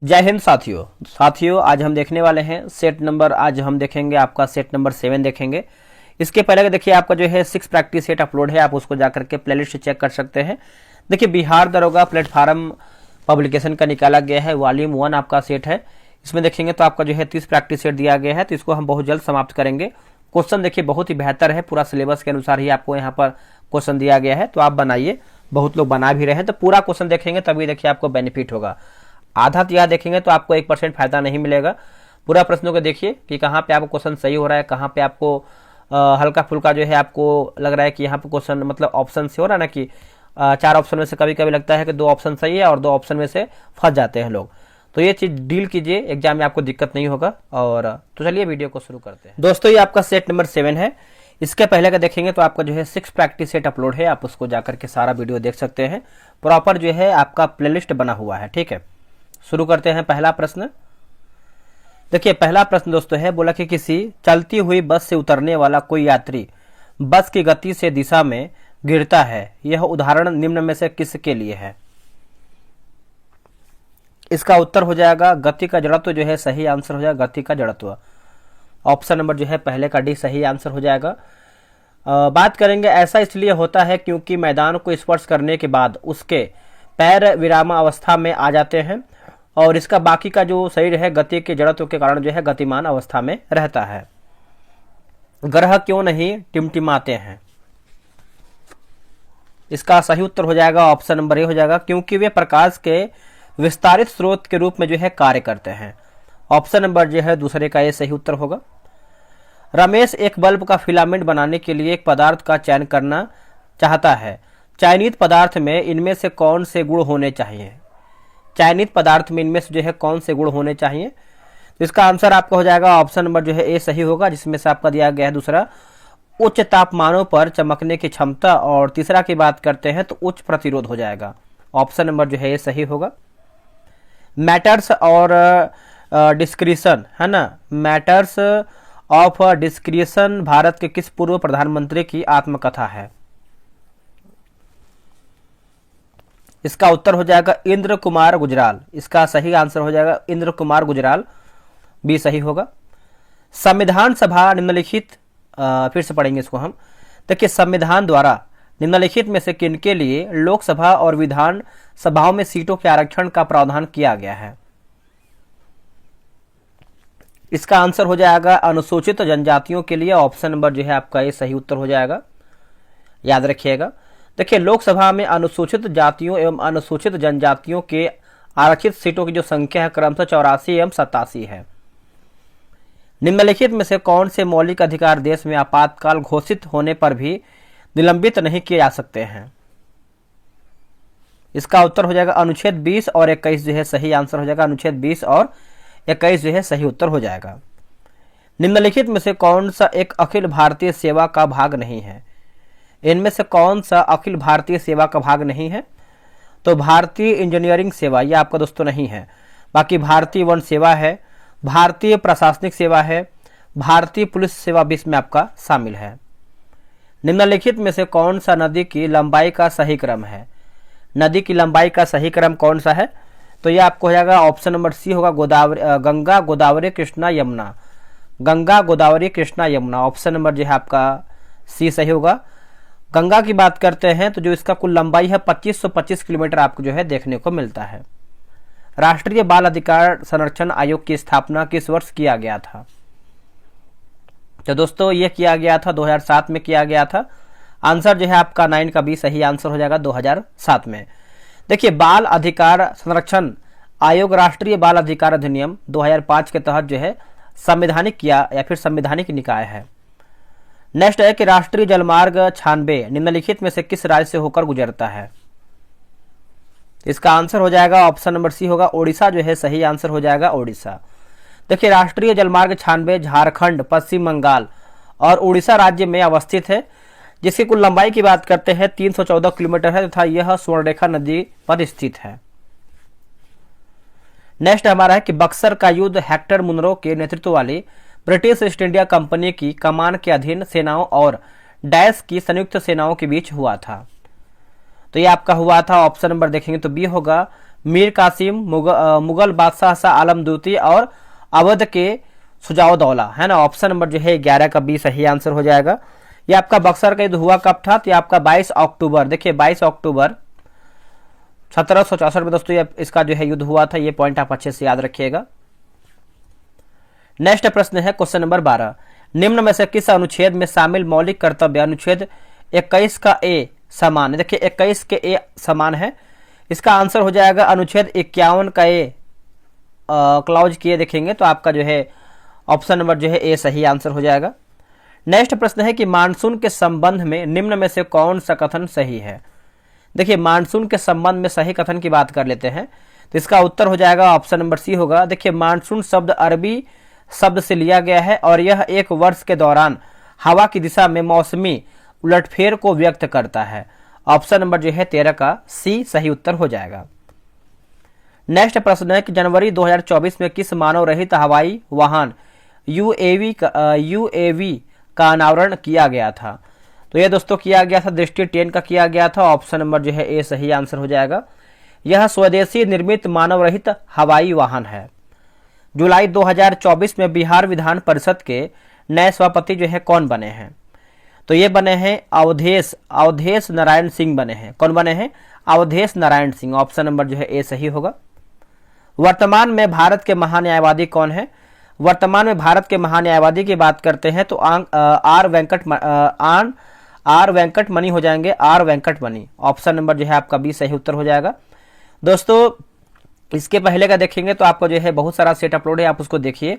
जय हिंद साथियों आज हम देखने वाले हैं आज हम देखेंगे आपका सेट नंबर 7 देखेंगे। इसके पहले देखिए आपका जो है 6 प्रैक्टिस सेट अपलोड है, आप उसको जाकर के प्लेलिस्ट चेक कर सकते हैं। देखिए बिहार दरोगा प्लेटफॉर्म पब्लिकेशन का निकाला गया है, वॉल्यूम 1 आपका सेट है। इसमें देखेंगे तो आपका जो है 30 प्रैक्टिस सेट दिया गया है, तो इसको हम बहुत जल्द समाप्त करेंगे। क्वेश्चन देखिए बहुत ही बेहतर है, पूरा सिलेबस के अनुसार ही आपको यहाँ पर क्वेश्चन दिया गया है, तो आप बनाइए। बहुत लोग बना भी रहे हैं, तो पूरा क्वेश्चन देखेंगे तभी देखिए आपको बेनिफिट होगा। आधा यह देखेंगे तो आपको 1% फायदा नहीं मिलेगा। पूरा प्रश्नों को देखिए कि कहाँ पे आपको क्वेश्चन सही हो रहा है, कहाँ पे आपको हल्का फुल्का जो है आपको लग रहा है कि यहाँ पे क्वेश्चन मतलब ऑप्शन से हो रहा है ना कि 4 ऑप्शन में से कभी कभी लगता है कि 2 ऑप्शन सही है और 2 ऑप्शन में से फंस जाते हैं लोग। तो ये चीज डील कीजिए, एग्जाम में आपको दिक्कत नहीं होगा। और तो चलिए वीडियो को शुरू करते हैं। दोस्तों ये आपका सेट नंबर 7 है। इसके पहले का देखेंगे तो आपका जो है 6 प्रैक्टिस सेट अपलोड है, आप उसको जाकर के सारा वीडियो देख सकते हैं। प्रॉपर जो है आपका प्लेलिस्ट बना हुआ है, ठीक है। शुरू करते हैं। पहला प्रश्न देखिए, पहला प्रश्न दोस्तों है, बोला कि किसी चलती हुई बस से उतरने वाला कोई यात्री बस की गति से दिशा में गिरता है, यह उदाहरण निम्न में से किसके लिए है? इसका उत्तर हो जाएगा गति का जड़त्व जो है सही आंसर हो जाएगा, गति का जड़त्व। ऑप्शन नंबर जो है पहले का डी सही आंसर हो जाएगा। बात करेंगे, ऐसा इसलिए होता है क्योंकि मैदान को स्पर्श करने के बाद उसके पैर विरामावस्था में आ जाते हैं और इसका बाकी का जो शरीर है गति के जड़त्व के कारण जो है गतिमान अवस्था में रहता है। ग्रह क्यों नहीं टिमटिमाते हैं? इसका सही उत्तर हो जाएगा ऑप्शन नंबर ए हो जाएगा, क्योंकि वे प्रकाश के विस्तारित स्रोत के रूप में जो है कार्य करते हैं। ऑप्शन नंबर जो है दूसरे का ये सही उत्तर होगा। रमेश एक बल्ब का फिलामेंट बनाने के लिए एक पदार्थ का चयन करना चाहता है, चयनित पदार्थ में इनमें से कौन से गुण होने चाहिए? चयनित पदार्थ में इनमें से जो है कौन से गुण होने चाहिए? तो इसका आंसर आपका हो जाएगा ऑप्शन नंबर जो है ए सही होगा, जिसमें से आपका दिया गया है दूसरा उच्च तापमानों पर चमकने की क्षमता, और तीसरा की बात करते हैं तो उच्च प्रतिरोध हो जाएगा। ऑप्शन नंबर जो है ए सही होगा। मैटर्स और डिस्क्रिशन है ना, मैटर्स ऑफ डिस्क्रिशन भारत के किस पूर्व प्रधानमंत्री की आत्मकथा है? इसका उत्तर हो जाएगा इंद्र कुमार गुजराल। इसका सही आंसर हो जाएगा इंद्र कुमार गुजराल, भी सही होगा। संविधान सभा निम्नलिखित फिर से पढ़ेंगे इसको हम। देखिए, संविधान द्वारा निम्नलिखित में से किनके लिए लोकसभा और विधान सभाओं में सीटों के आरक्षण का प्रावधान किया गया है? इसका आंसर हो जाएगा अनुसूचित जनजातियों के लिए। ऑप्शन नंबर जो है आपका ये सही उत्तर हो जाएगा, याद रखिएगा। देखिए, लोकसभा में अनुसूचित जातियों एवं अनुसूचित जनजातियों के आरक्षित सीटों की जो संख्या है क्रमशः 84 एवं 87 है। निम्नलिखित में से कौन से मौलिक अधिकार देश में आपातकाल घोषित होने पर भी निलंबित नहीं किए जा सकते हैं? इसका उत्तर हो जाएगा अनुच्छेद 20 और 21 जो है सही आंसर हो जाएगा। अनुच्छेद 20 और 21 जो है सही उत्तर हो जाएगा। निम्नलिखित में से कौन सा एक अखिल भारतीय सेवा का भाग नहीं है? इनमें से कौन सा अखिल भारतीय सेवा का भाग नहीं है? तो भारतीय इंजीनियरिंग सेवा यह आपका दोस्तों नहीं है। बाकी भारतीय वन सेवा है, भारतीय प्रशासनिक सेवा है, भारतीय पुलिस सेवा भी इसमें आपका शामिल है। निम्नलिखित में से कौन सा नदी की लंबाई का सही क्रम है? नदी की लंबाई का सही क्रम कौन सा है? तो यह आपको हो जाएगा ऑप्शन नंबर सी होगा, गंगा गोदावरी कृष्णा यमुना। गंगा गोदावरी कृष्णा यमुना, ऑप्शन नंबर जो है आपका सी सही होगा। गंगा की बात करते हैं तो जो इसका कुल लंबाई है 2525 किलोमीटर आपको जो है देखने को मिलता है। राष्ट्रीय बाल अधिकार संरक्षण आयोग की स्थापना किस वर्ष किया गया था? तो दोस्तों ये किया गया था 2007 में किया गया था। आंसर जो है आपका 9 का भी सही आंसर हो जाएगा 2007 में। देखिए, बाल अधिकार संरक्षण आयोग राष्ट्रीय बाल अधिकार अधिनियम 2005 के तहत जो है संवैधानिक किया या फिर संवैधानिक निकाय है। नेक्स्ट है कि राष्ट्रीय जलमार्ग 96 निम्नलिखित में से किस राज्य से होकर गुजरता है? इसका आंसर हो जाएगा ऑप्शन नंबर सी होगा, ओडिशा जो है सही आंसर हो जाएगा, ओडिशा। देखिए, राष्ट्रीय जलमार्ग 96 झारखंड, पश्चिम बंगाल और उड़ीसा राज्य में अवस्थित है, जिसकी कुल लंबाई की बात करते हैं 314 किलोमीटर है तथा यह स्वर्णरेखा नदी पर स्थित है। नेक्स्ट हमारा है कि बक्सर का युद्ध हेक्टर मुनरो के नेतृत्व वाली ब्रिटिश ईस्ट इंडिया कंपनी की कमान के अधीन सेनाओं और डैश की संयुक्त सेनाओं के बीच हुआ था। तो ये आपका हुआ था, ऑप्शन नंबर देखेंगे तो बी होगा, मीर कासिम, मुगल बादशाह शाह आलम द्वितीय और अवध के सुजाउद्दौला, है ना। ऑप्शन नंबर जो है 11 का बी सही आंसर हो जाएगा। ये आपका बक्सर का युद्ध हुआ कब था, तो ये आपका 22 अक्टूबर, देखिए 22 अक्टूबर 1764 में दोस्तों ये इसका जो है युद्ध हुआ था। ये पॉइंट आप अच्छे से याद रखिएगा। नेक्स्ट प्रश्न है क्वेश्चन नंबर 12, निम्न में से किस अनुच्छेद में शामिल मौलिक कर्तव्य अनुच्छेद 21 का ए समान है। देखिए 21 के ए समान है, इसका आंसर हो जाएगा अनुच्छेद 51 का ए क्लॉज किए देखेंगे तो आपका जो है ऑप्शन नंबर जो है ए सही आंसर हो जाएगा। नेक्स्ट प्रश्न है कि मानसून के संबंध में निम्न में से कौन सा कथन सही है। देखिए मानसून के संबंध में सही कथन की बात कर लेते हैं तो इसका उत्तर हो जाएगा ऑप्शन नंबर सी होगा। देखिए मानसून शब्द अरबी शब्द से लिया गया है और यह एक वर्ष के दौरान हवा की दिशा में मौसमी उलटफेर को व्यक्त करता है। ऑप्शन नंबर जो है 13 का सी सही उत्तर हो जाएगा। नेक्स्ट प्रश्न है कि जनवरी 2024 में किस मानव रहित हवाई वाहन यूएवी का अनावरण किया गया था। तो यह दोस्तों किया गया था दृष्टि 10 का किया गया था। ऑप्शन नंबर जो है ए सही आंसर हो जाएगा। यह स्वदेशी निर्मित मानव रहित हवाई वाहन है। जुलाई 2024 में बिहार विधान परिषद के नए सभापति जो है कौन बने हैं, तो ये बने हैं अवधेश नारायण सिंह बने हैं। कौन बने हैं, अवधेश नारायण सिंह। ऑप्शन नंबर जो है ए सही होगा। वर्तमान में भारत के महान्यायवादी कौन है। वर्तमान में भारत के महान्यायवादी की बात करते हैं तो आर वेंकटमणि हो जाएंगे, आर वेंकटमणि। ऑप्शन नंबर जो है आपका बी सही उत्तर हो जाएगा। दोस्तों इसके पहले का देखेंगे तो आपको जो है बहुत सारा सेट अपलोड है, आप उसको देखिए।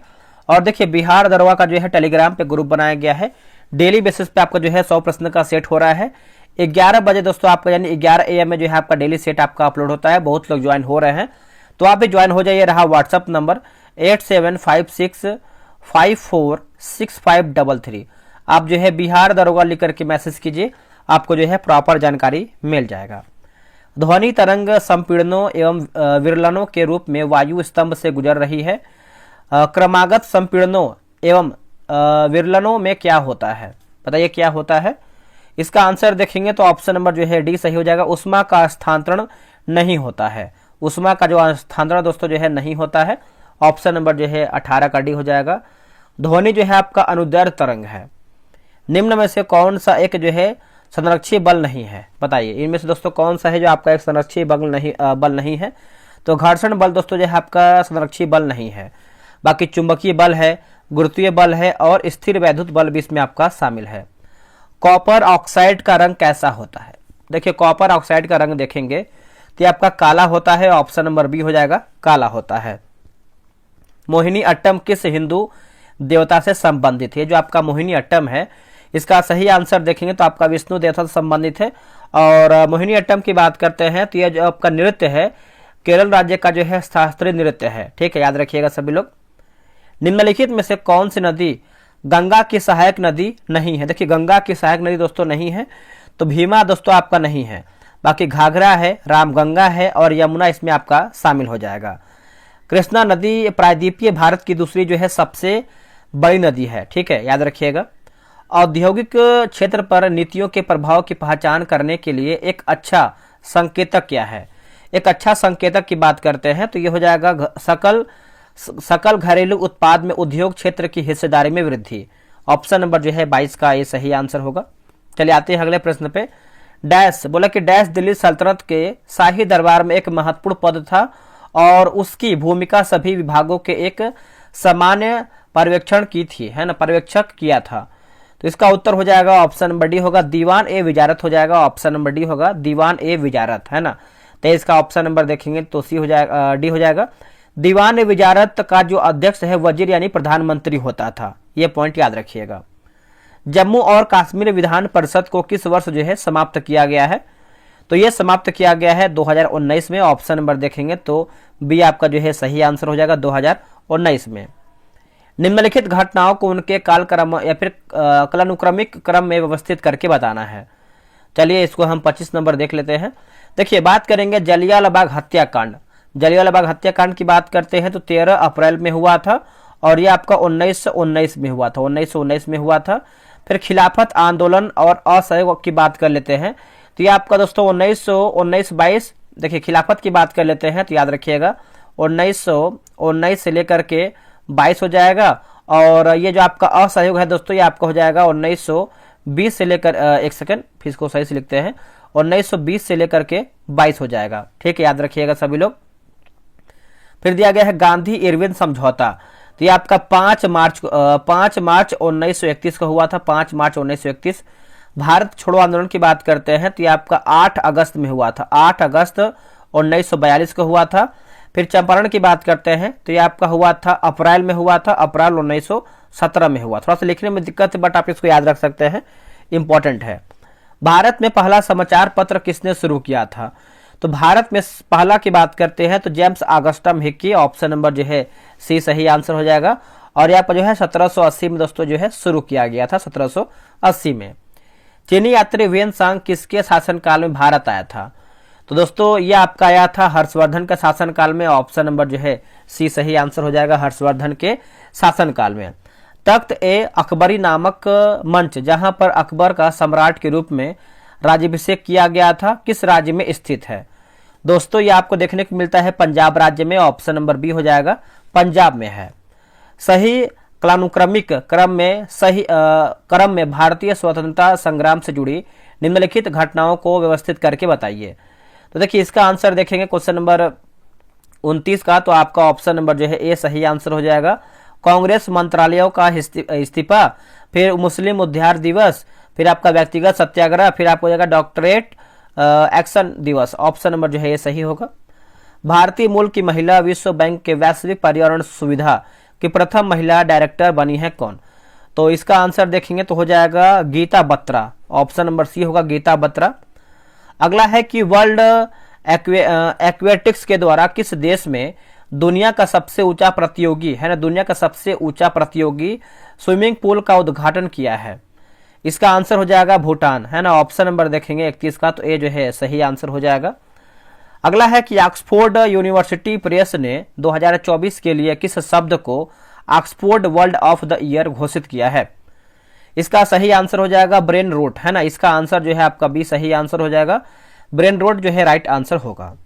और देखिए बिहार दरोगा का जो है टेलीग्राम पे ग्रुप बनाया गया है। डेली बेसिस पे आपका जो है 100 प्रश्न का सेट हो रहा है। 11 बजे दोस्तों आपका यानी 11 AM में जो है आपका डेली सेट आपका अपलोड होता है। बहुत लोग ज्वाइन हो रहे हैं तो आप भी ज्वाइन हो जाइए। रहा व्हाट्सअप नंबर 8756546533। आप जो है बिहार दरोगा लिख करके मैसेज कीजिए, आपको जो है प्रॉपर जानकारी मिल जाएगा। ध्वनि तरंग संपीड़नों एवं विरलनों के रूप में वायु स्तंभ से गुजर रही है। क्रमागत संपीड़नों एवं विरलनों में क्या होता है, बताइए क्या होता है। इसका आंसर देखेंगे तो ऑप्शन नंबर जो है डी सही हो जाएगा। उष्मा का स्थानांतरण नहीं होता है। उष्मा का जो स्थानांतरण दोस्तों जो है नहीं होता है। ऑप्शन नंबर जो है 18 का डी हो जाएगा। ध्वनि जो है आपका अनुदैर्घ्य तरंग है। निम्न में से कौन सा एक जो है संरक्षी बल नहीं है, बताइए इनमें से दोस्तों कौन सा है जो आपका एक संरक्षी बल नहीं है। तो घर्षण बल दोस्तों जो है आपका संरक्षी बल नहीं है। बाकी चुंबकीय बल है, गुरुत्वीय बल है और स्थिर वैद्युत बल भी इसमें आपका शामिल है। कॉपर ऑक्साइड का रंग कैसा होता है। देखिए कॉपर ऑक्साइड का रंग देखेंगे तो आपका काला होता है। ऑप्शन नंबर बी हो जाएगा, काला होता है। मोहिनी अट्टम किस हिंदू देवता से संबंधित है। जो आपका मोहिनी अट्टम है इसका सही आंसर देखेंगे तो आपका विष्णु देवता से संबंधित है। और मोहिनी अट्टम की बात करते हैं तो यह जो आपका नृत्य है केरल राज्य का जो है शास्त्रीय नृत्य है। ठीक है, याद रखिएगा सभी लोग। निम्नलिखित में से कौन सी नदी गंगा की सहायक नदी नहीं है। देखिए गंगा की सहायक नदी दोस्तों नहीं है तो भीमा दोस्तों आपका नहीं है। बाकी घाघरा है, रामगंगा है और यमुना इसमें आपका शामिल हो जाएगा। कृष्णा नदी प्रायद्वीपीय भारत की दूसरी जो है सबसे बड़ी नदी है। ठीक है, याद रखिएगा। औद्योगिक क्षेत्र पर नीतियों के प्रभाव की पहचान करने के लिए एक अच्छा संकेतक क्या है। एक अच्छा संकेतक की बात करते हैं तो ये हो जाएगा सकल घरेलू उत्पाद में उद्योग क्षेत्र की हिस्सेदारी में वृद्धि। ऑप्शन नंबर जो है 22 का ये सही आंसर होगा। चलिए आते हैं अगले प्रश्न पे। डैश बोला कि डैश दिल्ली सल्तनत के शाही दरबार में एक महत्वपूर्ण पद था और उसकी भूमिका सभी विभागों के एक सामान्य पर्यवेक्षण की थी, है ना, पर्यवेक्षक किया था। तो इसका उत्तर हो जाएगा ऑप्शन नंबर डी होगा, दीवान ए विजारत हो जाएगा। ऑप्शन नंबर डी होगा, दीवान ए विजारत, है ना। तो इसका ऑप्शन नंबर देखेंगे तो सी हो जाएगा, डी हो जाएगा। दीवान ए विजारत का जो अध्यक्ष है वजीर यानी प्रधानमंत्री होता था। ये पॉइंट याद रखिएगा। जम्मू और कश्मीर विधान परिषद को किस वर्ष जो है समाप्त किया गया है, तो यह समाप्त किया गया है 2019 में। ऑप्शन नंबर देखेंगे तो बी आपका जो है सही आंसर हो जाएगा 2019 में। निम्नलिखित घटनाओं को उनके कालक्रम या फिर कालानुक्रमिक क्रम में व्यवस्थित करके बताना है। चलिए इसको हम 25 नंबर देख लेते हैं। देखिए बात करेंगे जलियांवाला बाग हत्याकांड। जलियांवाला बाग हत्याकांड की बात करते हैं तो 13 अप्रैल में हुआ था और ये आपका 1919 में हुआ था। 1919 में हुआ था। फिर खिलाफत आंदोलन और असहयोग की बात कर लेते हैं तो ये आपका दोस्तों 1919-22 देखिए खिलाफत की बात कर लेते हैं तो याद रखिएगा 1919 से लेकर के 22 हो जाएगा। और ये जो आपका असहयोग है दोस्तों, ये आपका हो जाएगा 1920 से लेकर एक सेकंड फिर इसको सही से लिखते हैं, 1920 से लेकर के 22 हो जाएगा। ठीक है, याद रखिएगा सभी लोग। फिर दिया गया है गांधी इरविन समझौता, तो ये आपका 5 मार्च 1931 को हुआ था, 5 मार्च 1931। भारत छोड़ो आंदोलन की बात करते हैं तो ये आपका 8 अगस्त में हुआ था, 8 अगस्त 1942 को हुआ था। फिर चंपारण की बात करते हैं तो ये आपका हुआ था अप्रैल में हुआ था, अप्रैल 1917 में हुआ। थोड़ा सा लिखने में दिक्कत है बट आप इसको याद रख सकते हैं, इंपॉर्टेंट है। भारत में पहला समाचार पत्र किसने शुरू किया था? तो भारत में पहला की बात करते हैं तो जेम्स ऑगस्टम हिक्की, ऑप्शन नंबर जो है सी सही आंसर हो जाएगा। और यहाँ पर जो है 1780 में दोस्तों जो है शुरू किया गया था, 1780 में। चीनी यात्री वेन सांग किसके शासनकाल में भारत आया था? तो दोस्तों ये आपका आया था हर्षवर्धन का शासनकाल में, ऑप्शन नंबर जो है सी सही आंसर हो जाएगा, हर्षवर्धन के शासनकाल में। तख्त ए अकबरी नामक मंच जहां पर अकबर का सम्राट के रूप में राज्याभिषेक किया गया था, किस राज्य में स्थित है? दोस्तों ये आपको देखने को मिलता है पंजाब राज्य में, ऑप्शन नंबर बी हो जाएगा, पंजाब में है। सही कालानुक्रमिक क्रम में भारतीय स्वतंत्रता संग्राम से जुड़ी निम्नलिखित घटनाओं को व्यवस्थित करके बताइए। तो देखिए इसका आंसर देखेंगे क्वेश्चन नंबर 29 का, तो आपका ऑप्शन नंबर जो है ए सही आंसर हो जाएगा। कांग्रेस मंत्रालयों का इस्तीफा, फिर मुस्लिम उद्धार दिवस, फिर आपका व्यक्तिगत सत्याग्रह, फिर आपको हो जाएगा डॉक्टरेट एक्शन दिवस, ऑप्शन नंबर जो है ये सही होगा। भारतीय मूल की महिला विश्व बैंक के वैश्विक पर्यावरण सुविधा की प्रथम महिला डायरेक्टर बनी है कौन? तो इसका आंसर देखेंगे तो हो जाएगा Geeta Batra, option number C होगा, गीता बत्रा। अगला है कि वर्ल्ड एक्वेटिक्स के द्वारा किस देश में दुनिया का सबसे ऊंचा प्रतियोगी है ना, दुनिया का सबसे ऊंचा प्रतियोगी स्विमिंग पूल का उद्घाटन किया है? इसका आंसर हो जाएगा भूटान, है ना, ऑप्शन नंबर देखेंगे 31 का, तो ए जो है सही आंसर हो जाएगा। अगला है कि ऑक्सफोर्ड यूनिवर्सिटी प्रेस ने 2024 के लिए किस शब्द को Oxford world of the year घोषित किया है? इसका सही आंसर हो जाएगा ब्रेन रोट, है ना, इसका आंसर जो है आपका बी सही आंसर हो जाएगा, ब्रेन रोट जो है राइट आंसर होगा।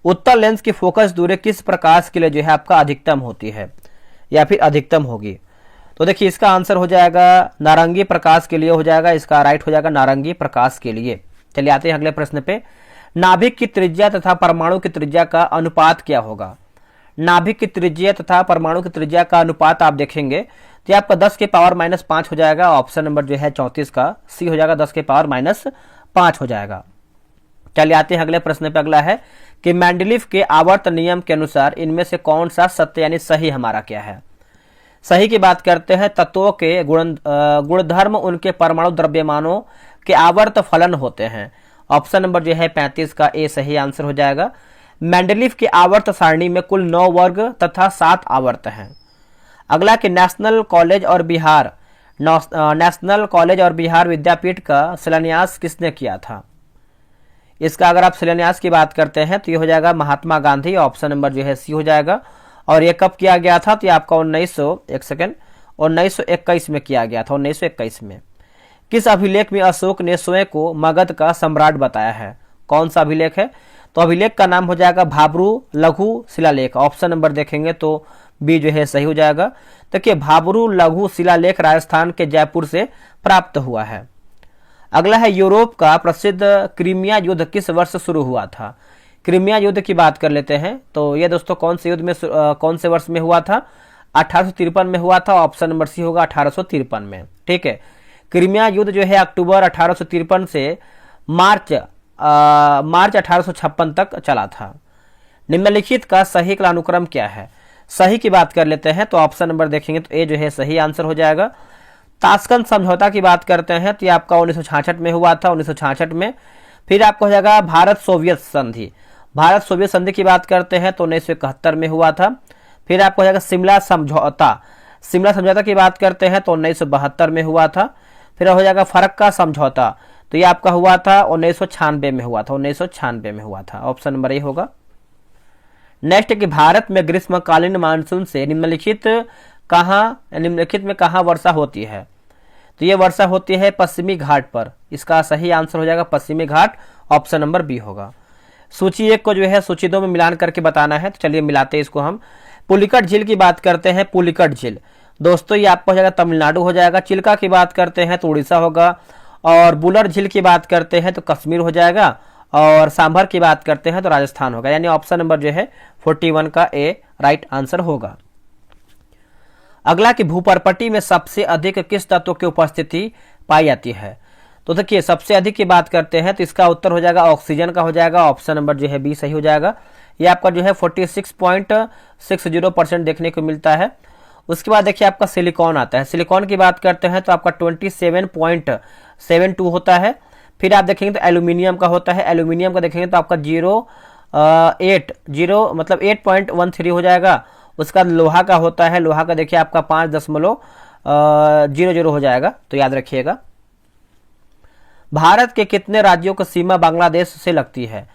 उत्तल लेंस की फोकस दूरी किस प्रकाश के लिए जो है आपका अधिकतम होती है या फिर अधिकतम होगी? तो देखिए इसका आंसर हो जाएगा नारंगी प्रकाश के लिए हो जाएगा, इसका राइट हो जाएगा नारंगी प्रकाश के लिए। चलिए आते हैं अगले प्रश्न पे। नाभिक की त्रिज्या तथा परमाणु की त्रिज्या का अनुपात क्या होगा? नाभिक की त्रिज्या तथा परमाणु की त्रिज्या का अनुपात आप देखेंगे तो आपका 10 के पावर -5 हो जाएगा, ऑप्शन नंबर जो है 34 का सी हो जाएगा, 10 के पावर -5 हो जाएगा। चलिए आते हैं अगले प्रश्न पे। अगला है कि मेंडलीफ के आवर्त नियम के अनुसार इनमें से कौन सा सत्य यानी सही हमारा क्या है? सही की बात करते हैं तत्वों के गुणधर्म उनके परमाणु द्रव्यमानों के आवर्त फलन होते हैं, ऑप्शन नंबर जो है 35 का ए सही आंसर हो जाएगा। मेंडलीफ की आवर्त सारणी में कुल 9 वर्ग तथा 7 आवर्त हैं। अगला कि नेशनल कॉलेज और बिहार विद्यापीठ का शिलान्यास किसने किया था? इसका अगर आप शिलान्यास की बात करते हैं तो ये हो जाएगा महात्मा गांधी, ऑप्शन नंबर जो है सी हो जाएगा। और ये कब किया गया था? तो ये आपका 1921 में किया गया था, 1921 में। किस अभिलेख में अशोक ने स्वयं को मगध का सम्राट बताया है? कौन सा अभिलेख है? तो अभिलेख का नाम हो जाएगा भाब्रू लघु शिलालेख, ऑप्शन नंबर देखेंगे तो बी जो है सही हो जाएगा। देखिए भाब्रू लघु शिलालेख राजस्थान के जयपुर से प्राप्त हुआ है। अगला है यूरोप का प्रसिद्ध क्रीमिया युद्ध किस वर्ष शुरू हुआ था? क्रीमिया युद्ध की बात कर लेते हैं तो ये दोस्तों कौन से युद्ध में कौन से वर्ष में हुआ था? 1853 में हुआ था, ऑप्शन नंबर सी होगा 1853 में। ठीक है, क्रीमिया युद्ध जो है अक्टूबर 1853 से मार्च 1856 तक चला था। निम्नलिखित का सही कालानुक्रम क्या है? सही की बात कर लेते हैं तो ऑप्शन नंबर देखेंगे तो ए जो है सही आंसर हो जाएगा। ताशकंद समझौता की बात करते हैं तो ये आपका 1966 में हुआ था, 1966 में। फिर आपको हो जाएगा भारत सोवियत संधि, भारत सोवियत संधि की बात करते हैं तो 1971 में हुआ था। फिर आपको हो जाएगा शिमला समझौता, शिमला समझौता की बात करते हैं तो 1972 में हुआ था। फिर हो जाएगा फरक्का समझौता, तो ये आपका हुआ था 1996 में हुआ था, 1996 में हुआ था, ऑप्शन नंबर ए होगा। नेक्स्ट कि भारत में ग्रीष्मकालीन मानसून से निम्नलिखित में कहाँ वर्षा होती है? तो ये वर्षा होती है पश्चिमी घाट पर, इसका सही आंसर हो जाएगा पश्चिमी घाट, ऑप्शन नंबर बी होगा। सूची 1 को जो है सूची 2 में मिलान करके बताना है। तो चलिए मिलाते हैं इसको हम। पुलिकट झील की बात करते हैं, पुलिकट झील दोस्तों ये आपका हो जाएगा तमिलनाडु हो जाएगा। चिल्का की बात करते हैं तो उड़ीसा होगा। और बुलर झील की बात करते हैं तो कश्मीर हो जाएगा। और सांभर की बात करते हैं तो राजस्थान होगा। यानी ऑप्शन नंबर जो है 41 का ए राइट आंसर होगा। अगला कि भूपर्पटी में सबसे अधिक किस तत्व की उपस्थिति पाई जाती है। तो देखिए सबसे अधिक की बात करते हैं तो इसका उत्तर हो जाएगा ऑक्सीजन का हो जाएगा। ऑप्शन नंबर जो है बी सही हो जाएगा। ये आपका जो है 46.60% देखने को मिलता है। उसके बाद देखिए आपका सिलिकॉन आता है। सिलिकॉन की बात करते हैं तो आपका 27.72 होता है। फिर आप देखेंगे तो एल्यूमिनियम का होता है। एल्यूमिनियम का देखेंगे तो आपका 8.13 हो जाएगा। उसका लोहा का होता है। लोहा का देखिए आपका 5.00 हो जाएगा। तो याद रखिएगा। भारत के कितने राज्यों की सीमा बांग्लादेश से लगती है।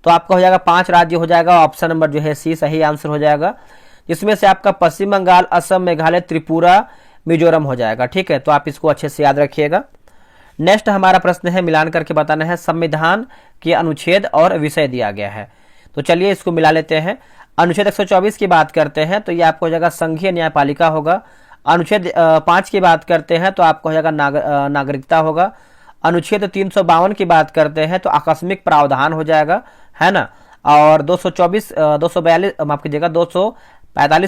तो आपका हो जाएगा 5 राज्य हो जाएगा। ऑप्शन नंबर जो है सी सही आंसर हो जाएगा। जिसमें से आपका पश्चिम बंगाल, असम, मेघालय, त्रिपुरा, मिजोरम हो जाएगा। ठीक है, तो आप इसको अच्छे से याद रखिएगा। नेक्स्ट हमारा प्रश्न है, मिलान करके बताना है। संविधान के अनुच्छेद और विषय दिया गया है। तो चलिए इसको मिला लेते हैं। अनुच्छेद 124 की बात करते हैं तो ये आपको हो जाएगा संघीय न्यायपालिका होगा। अनुच्छेद 5 की बात करते हैं तो आपको हो जाएगा नागरिकता होगा। अनुच्छेद 352 की बात करते हैं तो आकस्मिक प्रावधान हो जाएगा, है ना। और 245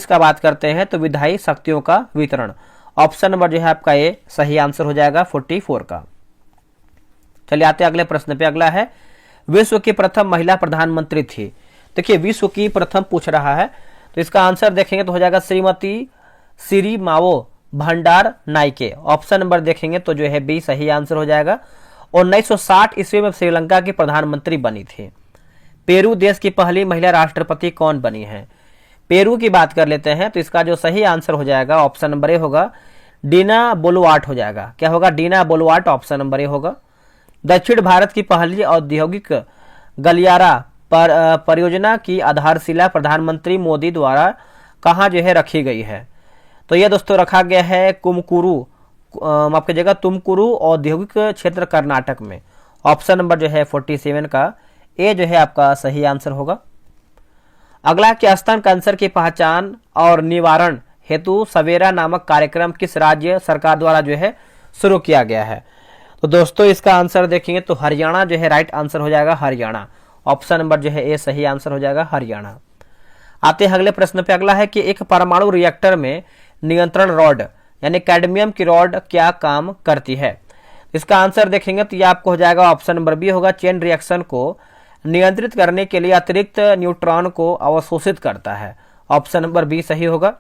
का बात करते हैं तो विधायी शक्तियों का वितरण। ऑप्शन नंबर जो है आपका ये सही आंसर हो जाएगा 44 का। चलिए आते हैं अगले प्रश्न पे। अगला है, विश्व की प्रथम महिला प्रधानमंत्री थी। देखिए विश्व की प्रथम पूछ रहा है तो इसका आंसर देखेंगे तो हो जाएगा श्रीमती सिरिमावो भंडार नाइके। ऑप्शन नंबर देखेंगे तो जो है बी सही आंसर हो जाएगा। 1960 ईस्वी में श्रीलंका की प्रधानमंत्री बनी थी। पेरू देश की पहली महिला राष्ट्रपति कौन बनी है। पेरू की बात कर लेते हैं तो इसका जो सही आंसर हो जाएगा ऑप्शन नंबर ए होगा, डीना बोलुआर्ट हो जाएगा। क्या होगा, डीना बोलुआर्ट। ऑप्शन नंबर ए होगा। दक्षिण भारत की पहली औद्योगिक गलियारा परियोजना की आधारशिला प्रधानमंत्री मोदी द्वारा कहाँ जो है रखी गई है। तो यह दोस्तों रखा गया है माफ कीजिएगा तुमकुरू औद्योगिक क्षेत्र कर्नाटक में। ऑप्शन नंबर जो है 47 का ए जो है आपका सही आंसर होगा। अगला कि स्तन कैंसर की पहचान और निवारण हेतु सवेरा नामक कार्यक्रम किस राज्य सरकार द्वारा जो है शुरू किया गया है। तो दोस्तों इसका आंसर देखेंगे तो हरियाणा जो है राइट आंसर हो जाएगा, हरियाणा। ऑप्शन नंबर जो है ए सही आंसर हो जाएगा, हरियाणा। आते हैं अगले प्रश्न पे। अगला है कि एक परमाणु रिएक्टर में नियंत्रण रॉड यानी कैडमियम की रॉड क्या काम करती है। इसका आंसर देखेंगे तो ये आपको हो जाएगा ऑप्शन नंबर बी होगा, चेन रिएक्शन को नियंत्रित करने के लिए अतिरिक्त न्यूट्रॉन को अवशोषित करता है। ऑप्शन नंबर बी सही होगा।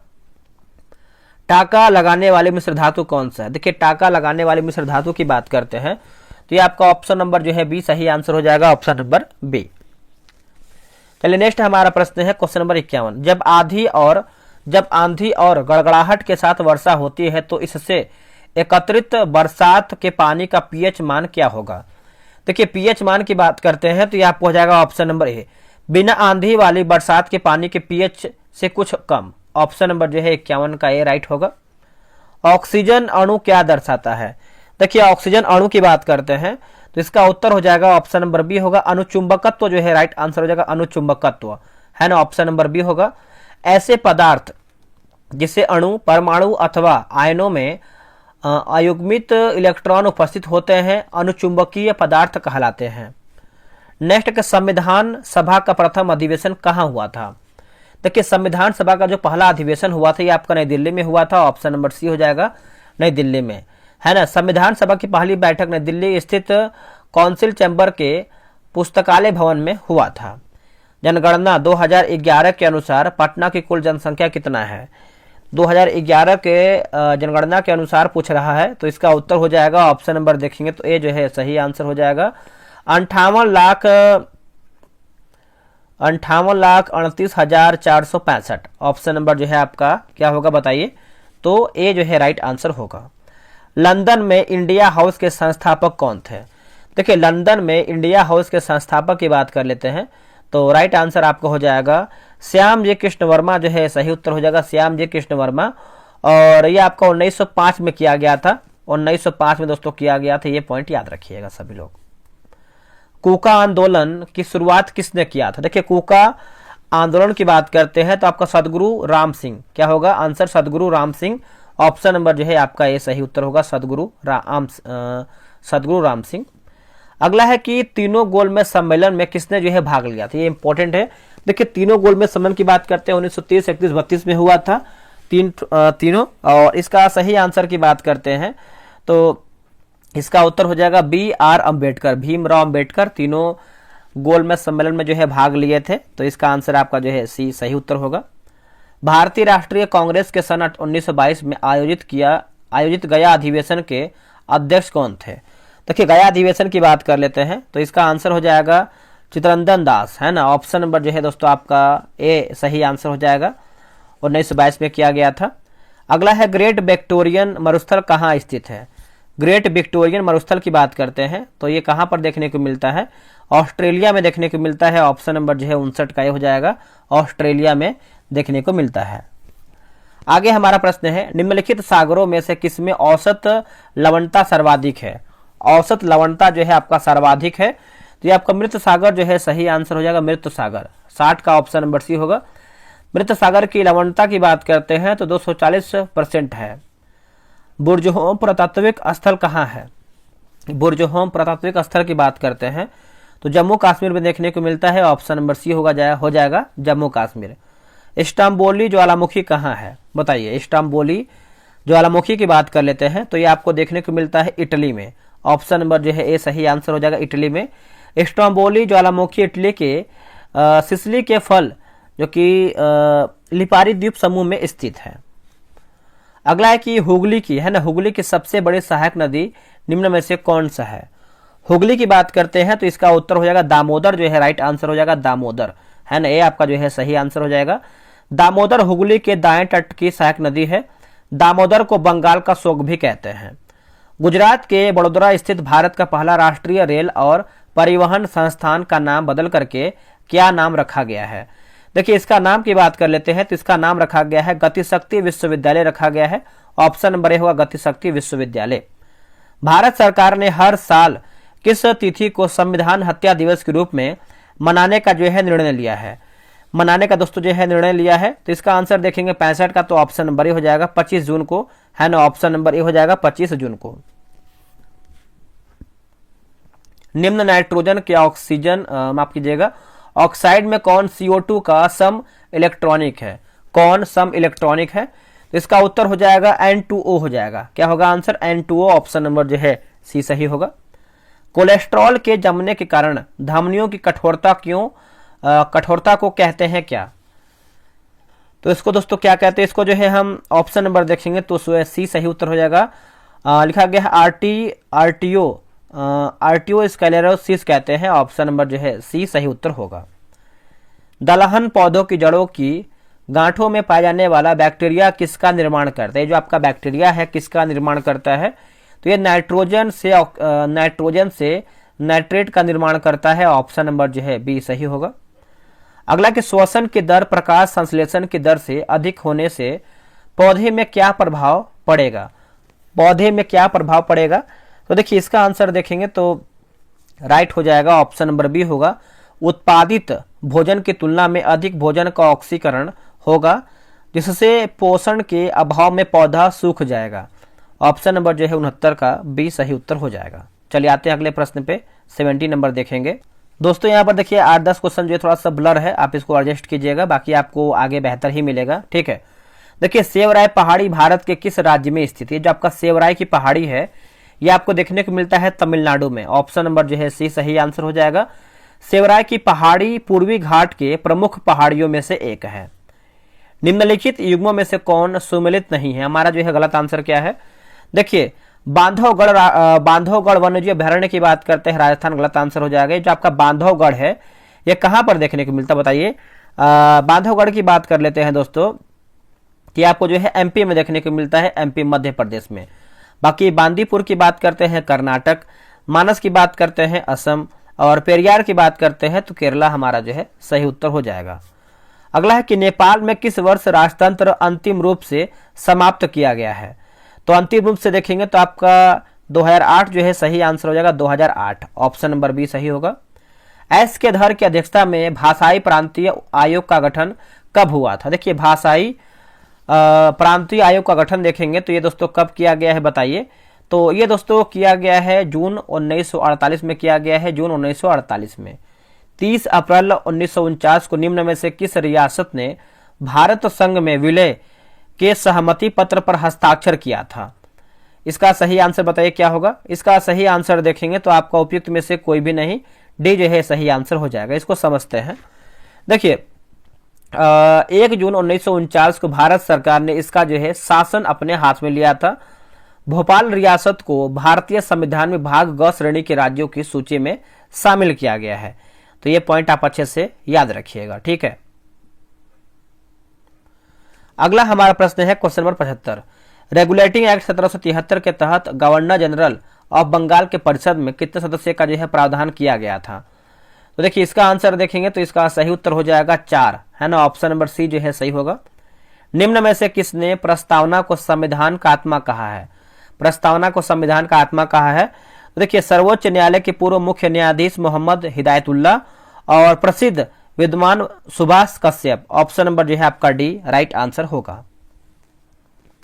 टाका लगाने वाले मिश्र धातु कौन सा है। देखिए टाका लगाने वाले मिश्र धातु की बात करते हैं तो ये आपका ऑप्शन नंबर जो है बी सही आंसर हो जाएगा, ऑप्शन नंबर बी। चलिए नेक्स्ट हमारा प्रश्न है क्वेश्चन नंबर 51। जब आंधी और गड़गड़ाहट के साथ वर्षा होती है तो इससे एकत्रित बरसात के पानी का पीएच मान क्या होगा। देखिए पीएच मान की बात करते हैं तो ये आपको हो जाएगा ऑप्शन नंबर ए, बिना आंधी वाली बरसात के पानी के पीएच से कुछ कम। ऑप्शन नंबर जो है 51 का ए राइट होगा। ऑक्सीजन अणु क्या दर्शाता है। देखिए ऑक्सीजन अणु की बात करते हैं तो इसका उत्तर हो जाएगा ऑप्शन नंबर बी होगा, अणुचुंबकत्व जो है राइट आंसर हो जाएगा, अणुचुंबकत्व, है ना। ऑप्शन नंबर बी होगा। ऐसे पदार्थ जिसे अणु, परमाणु अथवा आयनों में अयुग्मित इलेक्ट्रॉन उपस्थित होते हैं अनुचुंबकीय पदार्थ कहलाते हैं। नेक्स्ट के संविधान सभा का प्रथम अधिवेशन कहाँ हुआ था। देखिए संविधान सभा का जो पहला अधिवेशन हुआ था ये आपका नई दिल्ली में हुआ था। ऑप्शन नंबर सी हो जाएगा, नई दिल्ली में, है ना। संविधान सभा की पहली बैठक नई दिल्ली स्थित काउंसिल चैम्बर के पुस्तकालय भवन में हुआ था। जनगणना 2011 के अनुसार पटना की कुल जनसंख्या कितना है। 2011 के जनगणना के अनुसार पूछ रहा है तो इसका उत्तर हो जाएगा ऑप्शन नंबर देखेंगे तो ए जो है सही आंसर हो जाएगा, 58,38,465। ऑप्शन नंबर जो है आपका क्या होगा बताइए, तो ए जो है राइट आंसर होगा। लंदन में इंडिया हाउस के संस्थापक कौन थे। देखिए लंदन में इंडिया हाउस के संस्थापक की बात कर लेते हैं तो राइट आंसर आपको हो जाएगा श्याम जी कृष्ण वर्मा जो है सही उत्तर हो जाएगा, श्याम जी कृष्ण वर्मा। और ये आपका 1905 में किया गया था, 1905 में दोस्तों किया गया था, ये पॉइंट याद रखिएगा सभी लोग। कूका आंदोलन की शुरुआत किसने किया था? देखिए कूका आंदोलन की बात करते हैं तो आपका सदगुरु राम सिंह, क्या होगा आंसर? सदगुरु राम सिंह। ऑप्शन नंबर जो है आपका ये सही उत्तर होगा, सदगुरु राम सिंह। अगला है कि तीनों गोलमेज सम्मेलन में किसने जो है भाग लिया था? ये इंपॉर्टेंट है। देखिए तीनों गोलमेज सम्मेलन की बात करते हैं 1930, 31, 32 में हुआ था तीनों। और इसका सही आंसर की बात करते हैं तो इसका उत्तर हो जाएगा बी आर अम्बेडकर, भीमराव अम्बेडकर तीनों गोलमेज सम्मेलन में जो है भाग लिए थे। तो इसका आंसर आपका जो है सी सही उत्तर होगा। भारतीय राष्ट्रीय कांग्रेस के सन 1922 में आयोजित गया अधिवेशन के अध्यक्ष कौन थे? देखिए गया अधिवेशन की बात कर लेते हैं तो इसका आंसर हो जाएगा चित्तरंजन दास, है ना। ऑप्शन नंबर जो है दोस्तों आपका ए सही आंसर हो जाएगा, 1922 में किया गया था। अगला है ग्रेट विक्टोरियन मरुस्थल कहाँ स्थित है? ग्रेट विक्टोरियन मरुस्थल की बात करते हैं तो ये कहाँ पर देखने को मिलता है? ऑस्ट्रेलिया में देखने को मिलता है। ऑप्शन नंबर जो है 59 का ये हो जाएगा, ऑस्ट्रेलिया में देखने को मिलता है। आगे हमारा प्रश्न है निम्नलिखित सागरों में से किसमें औसत लवणता सर्वाधिक है? औसत लवणता जो है आपका सर्वाधिक है तो ये आपका मृत सागर जो है सही आंसर हो जाएगा, मृत सागर। 60 का ऑप्शन नंबर सी होगा। मृत सागर की लवणता की बात करते हैं तो 240% है। बुर्जहोम पुरातात्विक स्थल कहाँ है? बुर्जहोम पुरातात्विक स्थल की बात करते हैं तो जम्मू कश्मीर में देखने को मिलता है। ऑप्शन नंबर सी हो जाएगा जम्मू कश्मीर। स्टम्बोली ज्वालामुखी कहाँ है? बताइए स्टम्बोली ज्वालामुखी की बात कर लेते हैं तो ये आपको देखने को मिलता है इटली में। ऑप्शन नंबर जो है ए सही आंसर हो जाएगा, इटली में। स्टम्बोली ज्वालामुखी इटली के सिसिली के फल जो कि लिपारी द्वीप समूह में स्थित है। अगला है कि हुगली की, है ना, हुगली की सबसे बड़ी सहायक नदी निम्न में से कौन सा है? हुगली की बात करते हैं तो इसका उत्तर हो जाएगा दामोदर, जो है राइट आंसर हो जाएगा दामोदर, है ना। ये आपका जो है सही आंसर हो जाएगा। दामोदर हुगली के दाएं तट की सहायक नदी है। दामोदर को बंगाल का शोक भी कहते हैं। गुजरात के बड़ोदरा स्थित भारत का पहला राष्ट्रीय रेल और परिवहन संस्थान का नाम बदल करके क्या नाम रखा गया है? देखिए इसका नाम की बात कर लेते हैं तो इसका नाम रखा गया है गतिशक्ति विश्वविद्यालय रखा गया है। ऑप्शन नंबर ए होगा गतिशक्ति विश्वविद्यालय। भारत सरकार ने हर साल किस तिथि को संविधान हत्या दिवस के रूप में मनाने का जो है निर्णय लिया है? मनाने का दोस्तों जो है निर्णय लिया है तो इसका आंसर देखेंगे 65 का, तो ऑप्शन नंबर ए हो जाएगा 25 जून को, है ना। ऑप्शन नंबर ए हो जाएगा 25 जून को। निम्न नाइट्रोजन के ऑक्सीजन माफ कीजिएगा ऑक्साइड में कौन CO2 का सम इलेक्ट्रॉनिक है? कौन सम इलेक्ट्रॉनिक है? तो इसका उत्तर हो जाएगा N2O हो जाएगा। क्या होगा आंसर? N2O। ऑप्शन नंबर जो है सी सही होगा। कोलेस्ट्रॉल के जमने के कारण धमनियों की कठोरता को कहते हैं क्या? तो इसको दोस्तों क्या कहते हैं? इसको जो है हम ऑप्शन नंबर देखेंगे तो सी सही उत्तर हो जाएगा। लिखा गया है आर्टियो स्क्लेरोसिस कहते हैं। ऑप्शन नंबर जो है सी सही उत्तर होगा। दलहन पौधों की जड़ों की गांठों में पाया जाने वाला बैक्टीरिया किसका निर्माण करता है? जो आपका बैक्टीरिया है किसका निर्माण करता है? तो ये नाइट्रोजन से नाइट्रेट का निर्माण करता है। ऑप्शन नंबर जो है बी सही होगा। अगला कि श्वसन की दर प्रकाश संश्लेषण की दर से अधिक होने से पौधे में क्या प्रभाव पड़ेगा? पौधे में क्या प्रभाव पड़ेगा? तो देखिए इसका आंसर देखेंगे तो राइट हो जाएगा, ऑप्शन नंबर बी होगा। उत्पादित भोजन की तुलना में अधिक भोजन का ऑक्सीकरण होगा जिससे पोषण के अभाव में पौधा सूख जाएगा। ऑप्शन नंबर जो है 69 का बी सही उत्तर हो जाएगा। चलिए आते हैं अगले प्रश्न पे, 70 नंबर देखेंगे। दोस्तों यहाँ पर देखिए 8-10 क्वेश्चन जो है थोड़ा सा ब्लर है, आप इसको एडजस्ट कीजिएगा, बाकी आपको आगे बेहतर ही मिलेगा, ठीक है। देखिए सेवराय पहाड़ी भारत के किस राज्य में स्थित है? जो आपका सेवराय की पहाड़ी है ये आपको देखने को मिलता है तमिलनाडु में। ऑप्शन नंबर जो है सी सही आंसर हो जाएगा। सेवराय की पहाड़ी पूर्वी घाट के प्रमुख पहाड़ियों में से एक है। निम्नलिखित युग्मों में से कौन सुमेलित नहीं है? हमारा जो है गलत आंसर क्या है? देखिए बांधवगढ़ वन्यजीव अभयारण्य की बात करते हैं राजस्थान, गलत आंसर हो जाएगा। जो आपका बांधवगढ़ है ये कहां पर देखने को मिलता है बताइए? बांधवगढ़ की बात कर लेते हैं दोस्तों कि आपको जो है एमपी में देखने को मिलता है, एमपी मध्य प्रदेश में। बाकी बांदीपुर की बात करते हैं कर्नाटक, मानस की बात करते हैं असम, और पेरियार की बात करते हैं तो केरला हमारा जो है सही उत्तर हो जाएगा। अगला है कि नेपाल में किस वर्ष राजतंत्र अंतिम रूप से समाप्त किया गया है? तो अंतिम रूप से देखेंगे तो आपका 2008 जो है सही आंसर हो जाएगा, 2008। ऑप्शन नंबर बी सही होगा। एस के धर की अध्यक्षता में भाषाई प्रांतीय आयोग का गठन कब हुआ था? देखिए भाषाई प्रांतीय आयोग का गठन देखेंगे तो ये दोस्तों कब किया गया है बताइए। तो ये दोस्तों किया गया है जून 1948 में किया गया है, जून 1948 में। 30 अप्रैल 1949 को निम्न में से किस रियासत ने भारत संघ में विलय के सहमति पत्र पर हस्ताक्षर किया था? इसका सही आंसर बताइए क्या होगा। इसका सही आंसर देखेंगे तो आपका उपयुक्त में से कोई भी नहीं, डी जो है सही आंसर हो जाएगा। इसको समझते हैं। देखिए 1 जून 1949 को भारत सरकार ने इसका जो है शासन अपने हाथ में लिया था। भोपाल रियासत को भारतीय संविधान में भाग ग श्रेणी के राज्यों की सूची में शामिल किया गया है। तो ये पॉइंट आप अच्छे से याद रखिएगा, ठीक है। अगला हमारा प्रश्न है क्वेश्चन नंबर 75। रेगुलेटिंग एक्ट 1773 के तहत गवर्नर जनरल ऑफ बंगाल के परिषद में कितने सदस्य का जो है प्रावधान किया गया था? तो देखिए इसका आंसर देखेंगे तो इसका सही उत्तर हो जाएगा 4, है ना। ऑप्शन नंबर सी जो है सही होगा। निम्न में से किसने प्रस्तावना को संविधान का आत्मा कहा है? प्रस्तावना को संविधान का आत्मा कहा है तो देखिए सर्वोच्च न्यायालय के पूर्व मुख्य न्यायाधीश मोहम्मद हिदायतुल्लाह और प्रसिद्ध विद्वान सुभाष कश्यप। ऑप्शन नंबर जो है आपका डी राइट आंसर होगा।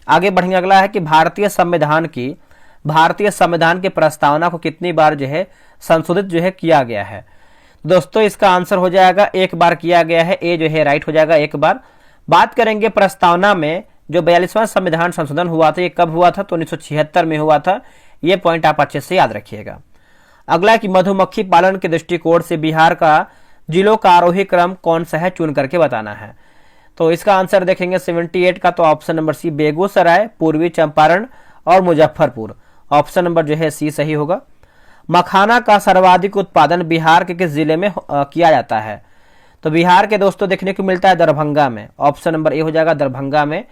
आगे बढ़ेंगे। अगला है कि भारतीय संविधान की प्रस्तावना को कितनी बार जो है संशोधित जो है किया गया है? दोस्तों इसका आंसर हो जाएगा एक बार किया गया है, ए जो है राइट हो जाएगा एक बार। बात करेंगे प्रस्तावना में जो 42वां संविधान संशोधन हुआ था, ये कब हुआ था? तो 1976 में हुआ था। ये पॉइंट आप अच्छे से याद रखिएगा। अगला कि मधुमक्खी पालन के दृष्टिकोण से बिहार का जिलों का आरोही क्रम कौन सा है, चुन करके बताना है। तो इसका आंसर देखेंगे 78 का, तो ऑप्शन नंबर सी बेगूसराय, पूर्वी चंपारण और मुजफ्फरपुर। ऑप्शन नंबर जो है सी सही होगा। मखाना का सर्वाधिक उत्पादन बिहार के किस जिले में किया जाता है? तो बिहार के दोस्तों देखने को मिलता है दरभंगा में। ऑप्शन नंबर ए हो जाएगा दरभंगा में।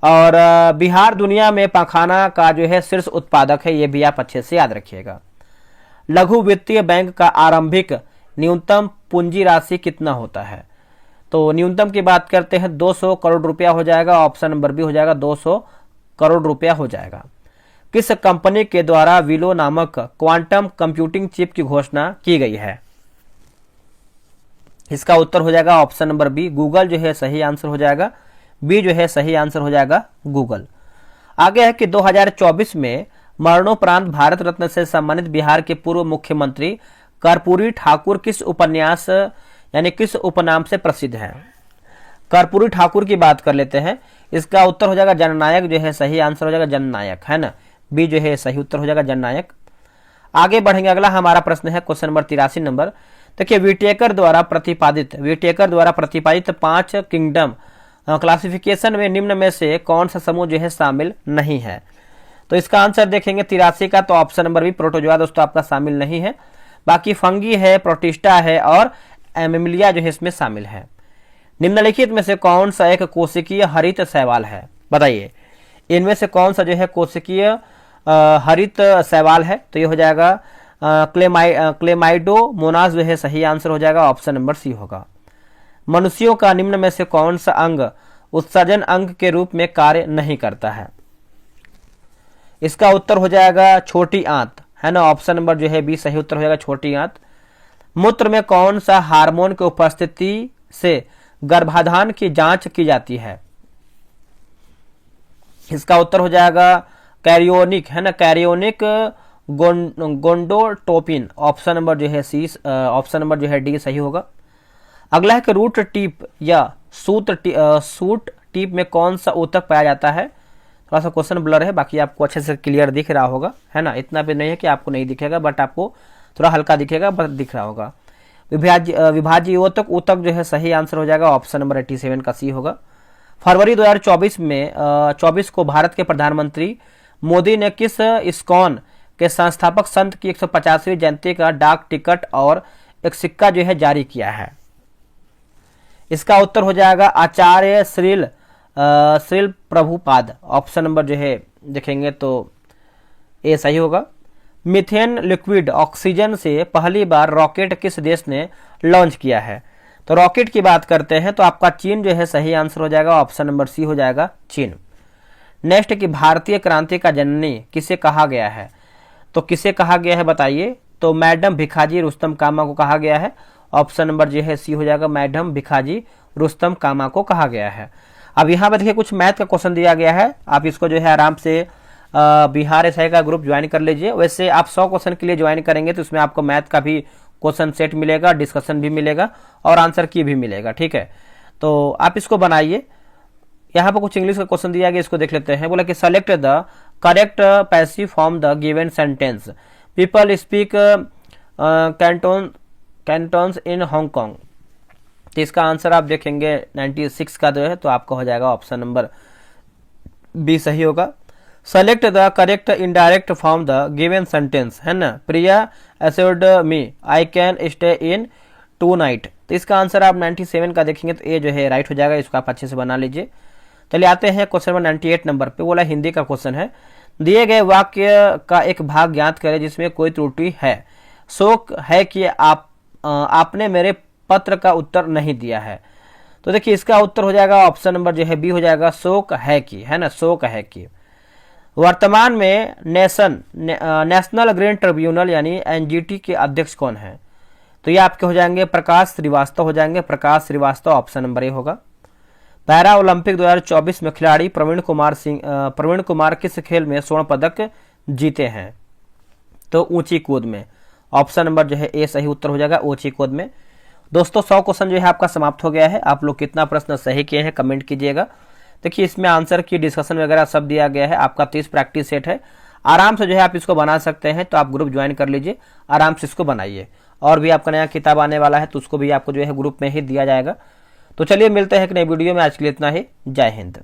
और बिहार दुनिया में मखाना का जो है शीर्ष उत्पादक है, ये भी आप अच्छे से याद रखिएगा। लघु वित्तीय बैंक का आरंभिक न्यूनतम पूंजी राशि कितना होता है? तो न्यूनतम की बात करते हैं 200 करोड़ रुपया हो जाएगा। ऑप्शन नंबर बी हो जाएगा 200 करोड़ रुपया हो जाएगा। किस कंपनी के द्वारा विलो नामक क्वांटम कंप्यूटिंग चिप की घोषणा की गई है? इसका उत्तर हो जाएगा ऑप्शन नंबर बी गूगल जो है सही आंसर हो जाएगा। बी जो है सही आंसर हो जाएगा गूगल। आगे है कि 2024 में मरणोपरांत भारत रत्न से सम्मानित बिहार के पूर्व मुख्यमंत्री कर्पूरी ठाकुर किस उपन्यास यानी किस उपनाम से प्रसिद्ध है? कर्पूरी ठाकुर की बात कर लेते हैं। इसका उत्तर हो जाएगा जननायक जो है सही आंसर हो जाएगा जननायक, है ना। बी जो है सही उत्तर हो जाएगा जननायक। आगे बढ़ेंगे। अगला हमारा प्रश्न है क्वेश्चन नंबर 83 नंबर। देखिए विटेकर द्वारा प्रतिपादित 5 किंगडम क्लासिफिकेशन में निम्न में से कौन सा समूह जो है शामिल नहीं है? तो इसका आंसर देखेंगे 83 का, तो ऑप्शन नंबर बी प्रोटोजोआ दोस्तों आपका शामिल नहीं है। बाकी फंगी है, प्रोटिस्टा है और एमिलिया जो है इसमें शामिल है। निम्नलिखित में से कौन सा एक कोशिकीय हरित शैवाल है? बताइए इनमें से कौन सा जो है कोशिकीय हरित शैवाल है? तो ये हो जाएगा क्लेमाइडोमोनास जो है सही आंसर हो जाएगा। ऑप्शन नंबर सी होगा। मनुष्यों का निम्न में से कौन सा अंग उत्सर्जन अंग के रूप में कार्य नहीं करता है? इसका उत्तर हो जाएगा छोटी आंत, है ना। ऑप्शन नंबर जो है बी सही उत्तर हो जाएगा छोटी आंत। मूत्र में कौन सा हार्मोन की उपस्थिति से गर्भाधान की जांच की जाती है? इसका उत्तर हो जाएगा कैरियोनिक, है ना, कैरियोनिक गोंडोटोपिन। ऑप्शन नंबर जो है सी, ऑप्शन नंबर जो है डी सही होगा। अगला है कि रूट टिप या सूट टिप में कौन सा ऊतक पाया जाता है? थोड़ा सा क्वेश्चन ब्लर है, बाकी आपको अच्छे से क्लियर दिख रहा होगा, है ना। इतना भी नहीं है कि आपको नहीं दिखेगा, बट आपको थोड़ा हल्का दिखेगा, बट दिख रहा होगा। विभाज्य ऊतक जो है सही आंसर हो जाएगा। ऑप्शन नंबर 87 का सी होगा। फरवरी 2024 को भारत के प्रधानमंत्री मोदी ने किस इस्कॉन के संस्थापक संत की 150वीं जयंती का डाक टिकट और एक सिक्का जो है जारी किया है? इसका उत्तर हो जाएगा आचार्य श्रील प्रभुपाद। ऑप्शन नंबर जो है देखेंगे तो ए सही होगा। मीथेन लिक्विड ऑक्सीजन से पहली बार रॉकेट किस देश ने लॉन्च किया है? तो रॉकेट की बात करते हैं तो आपका चीन जो है सही आंसर हो जाएगा। ऑप्शन नंबर सी हो जाएगा चीन। नेक्स्ट की भारतीय क्रांति का जननी किसे कहा गया है? तो किसे कहा गया है बताइए? तो मैडम भिखाजी रुस्तम कामा को कहा गया है। ऑप्शन नंबर जो है सी हो जाएगा, मैडम भिखाजी रुस्तम कामा को कहा गया है। अब यहाँ पर देखिए कुछ मैथ का क्वेश्चन दिया गया है, आप इसको जो है आराम से बिहार एसआई का ग्रुप ज्वाइन कर लीजिए। वैसे आप 100 क्वेश्चन के लिए ज्वाइन करेंगे तो इसमें आपको मैथ का भी क्वेश्चन सेट मिलेगा, डिस्कशन भी मिलेगा और आंसर की भी मिलेगा, ठीक है। तो आप इसको बनाइए। यहाँ पर कुछ इंग्लिश का क्वेश्चन दिया गया, इसको देख लेते हैं। बोला कि select the correct passive form the given sentence, people speak Cantonese in Hong Kong. तो इसका आंसर आप देखेंगे 96 का जो है, तो आपका हो जाएगा ऑप्शन नंबर बी सही होगा। Select the correct indirect form the given sentence, है ना, Priya assured me I can stay in tonight. तो इसका आंसर आप 97 का देखेंगे तो ये जो है राइट हो जाएगा, इसको आप अच्छे से बना लीजिए। चलिए आते हैं क्वेश्चन नंबर 98 नंबर पे। बोला हिंदी का क्वेश्चन है, दिए गए वाक्य का एक भाग ज्ञात करें जिसमें कोई त्रुटि है। शोक है कि आपने मेरे पत्र का उत्तर नहीं दिया है। तो देखिए इसका उत्तर हो जाएगा ऑप्शन नंबर जो है बी हो जाएगा, शोक है कि, है ना, शोक है कि। वर्तमान में नेशनल ग्रीन ट्रिब्यूनल यानी एनजीटी के अध्यक्ष कौन है? तो ये आपके हो जाएंगे प्रकाश श्रीवास्तव हो जाएंगे, प्रकाश श्रीवास्तव ऑप्शन नंबर ए होगा। पैरा ओलंपिक 2024 में खिलाड़ी प्रवीण कुमार किस खेल में स्वर्ण पदक जीते हैं? तो ऊंची कूद में, ऑप्शन नंबर जो है ए सही उत्तर हो जाएगा, ऊंची कूद में। दोस्तों 100 क्वेश्चन जो है आपका समाप्त हो गया है। आप लोग कितना प्रश्न सही किए हैं कमेंट कीजिएगा। देखिए इसमें आंसर की डिस्कशन वगैरह सब दिया गया है। आपका 30 प्रैक्टिस सेट है, आराम से जो है आप इसको बना सकते हैं। तो आप ग्रुप ज्वाइन कर लीजिए, आराम से इसको बनाइए। और भी आपका नया किताब आने वाला है तो उसको भी आपको जो है ग्रुप में ही दिया जाएगा। तो चलिए मिलते हैं एक नई वीडियो में, आज के लिए इतना ही। जय हिंद।